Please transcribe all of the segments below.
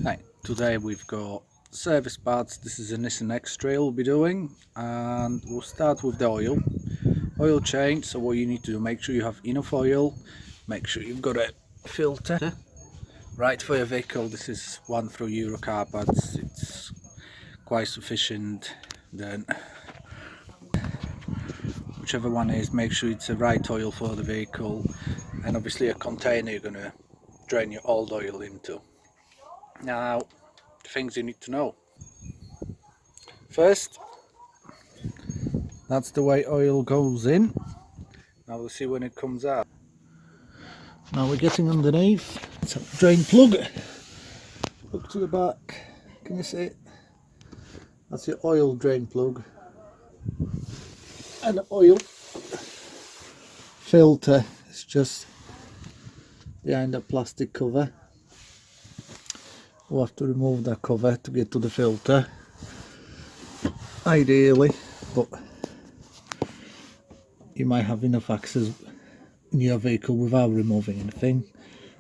Hi, today we've got service parts. This is a Nissan X Trail we'll be doing, and we'll start with the oil change. So what you need to do, make sure you have enough oil, make sure you've got a filter right for your vehicle. This is one through Euro car parts. It's quite sufficient. Then whichever one is, make sure it's the right oil for the vehicle, and obviously a container you're going to drain your old oil into. Now, the things you need to know. First, that's the way oil goes in. Now we'll see when it comes out. Now we're getting underneath. It's a drain plug. Look to the back. Can you see it? That's your oil drain plug. And the oil filter is just behind the plastic cover. We'll have to remove that cover to get to the filter, ideally, but you might have enough access in your vehicle without removing anything.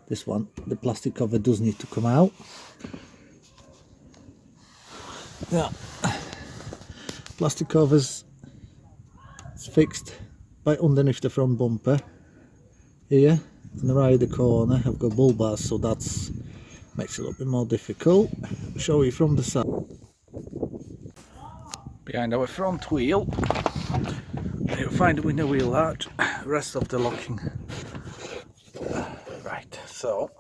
This one, the plastic cover does need to come out. Yeah, plastic covers is fixed by underneath the front bumper here. On the right of the corner I've got bull bars, so that's makes it a little bit more difficult. I'll show you from the side. Behind our front wheel you'll find the window wheel large, rest of the locking. Right, so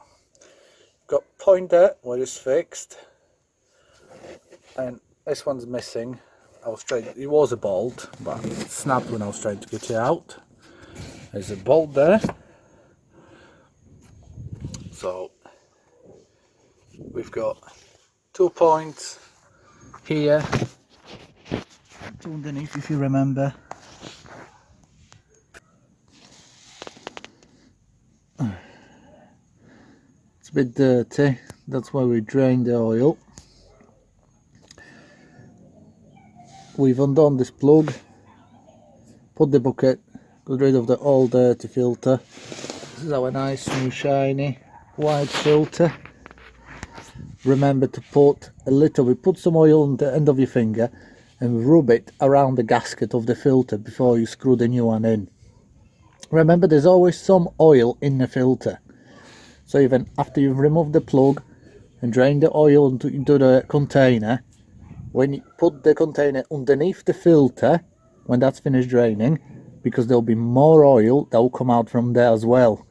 got pointer where it's fixed, and this one's missing. I was trying, it was a bolt, but it snapped when I was trying to get it out. There's a bolt there. So we've got 2 points here, 2 underneath if you remember. It's a bit dirty, that's why we drained the oil. We've undone this plug, put the bucket, got rid of the old dirty filter. This is our nice new shiny white filter. Remember to put a little bit, put some oil on the end of your finger and rub it around the gasket of the filter before you screw the new one in. Remember, there's always some oil in the filter, so even after you've removed the plug and drained the oil into the container, when you put the container underneath the filter, when that's finished draining, because there'll be more oil that will come out from there as well.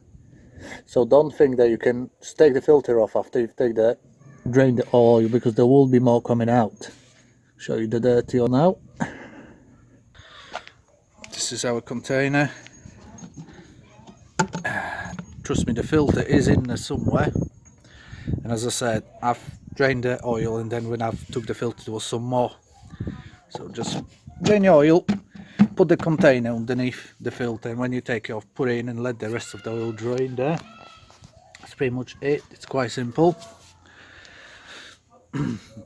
So don't think that you can just take the filter off after you've drained the oil, because there will be more coming out. Show you the dirty one now. This is our container. Trust me, the filter is in there somewhere, and as I said, I've drained the oil, and then when I've took the filter there was some more. So just drain your oil, put the container underneath the filter, and when you take it off, put it in and let the rest of the oil drain there. That's pretty much it. It's quite simple.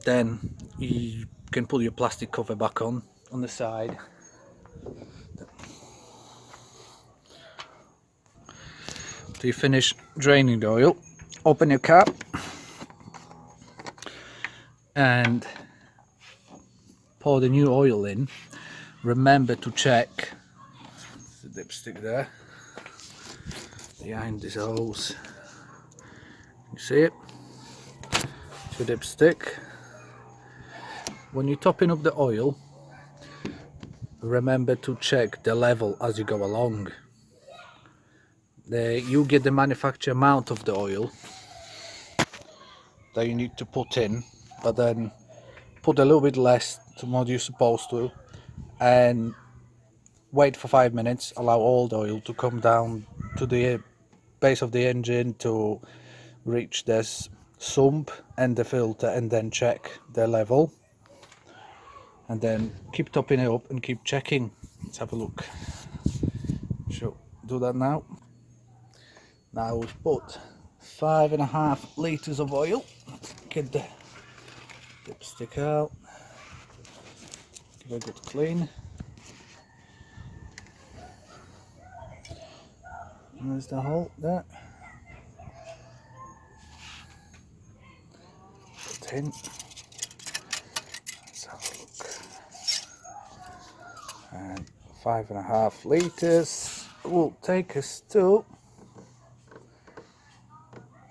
Then you can put your plastic cover back on the side. After you finish draining the oil, open your cap and pour the new oil in. Remember to check, there's a dipstick there behind this hose, you see it? It's a dipstick. When you're topping up the oil, remember to check the level as you go along. You get the manufacturer amount of the oil that you need to put in, but then put a little bit less to what you're supposed to, and wait for 5 minutes, allow all the oil to come down to the base of the engine to reach this sump and the filter, and then check the level, and then keep topping it up and keep checking. Let's have a look. So do that now. Now we've put 5.5 litres of oil. Let's get the dipstick out, give it a good clean. And there's the hole there. in. Let's have a look. And 5.5 litres will take us to,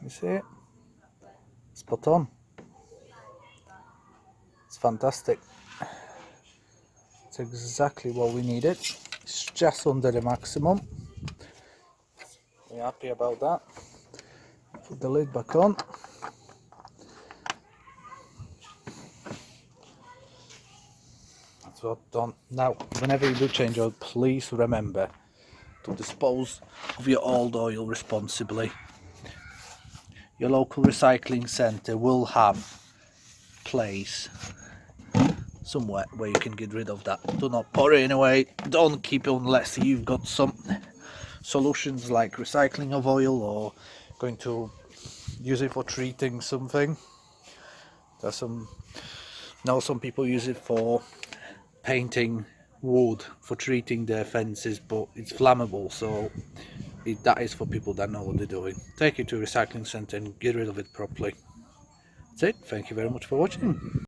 you see it? Spot on. It's fantastic. It's exactly what we needed. It's just under the maximum. We're happy about that. Put the lid back on. That's what done. Now, whenever you do change oil, please remember to dispose of your old oil responsibly. Your local recycling centre will have place somewhere where you can get rid of that. Do not pour it away. Don't keep it unless you've got some solutions like recycling of oil or going to use it for treating something. There's some people use it for painting wood for treating their fences, but it's flammable, so that is for people that know what they're doing. Take it to a recycling centre and get rid of it properly. That's it. Thank you very much for watching.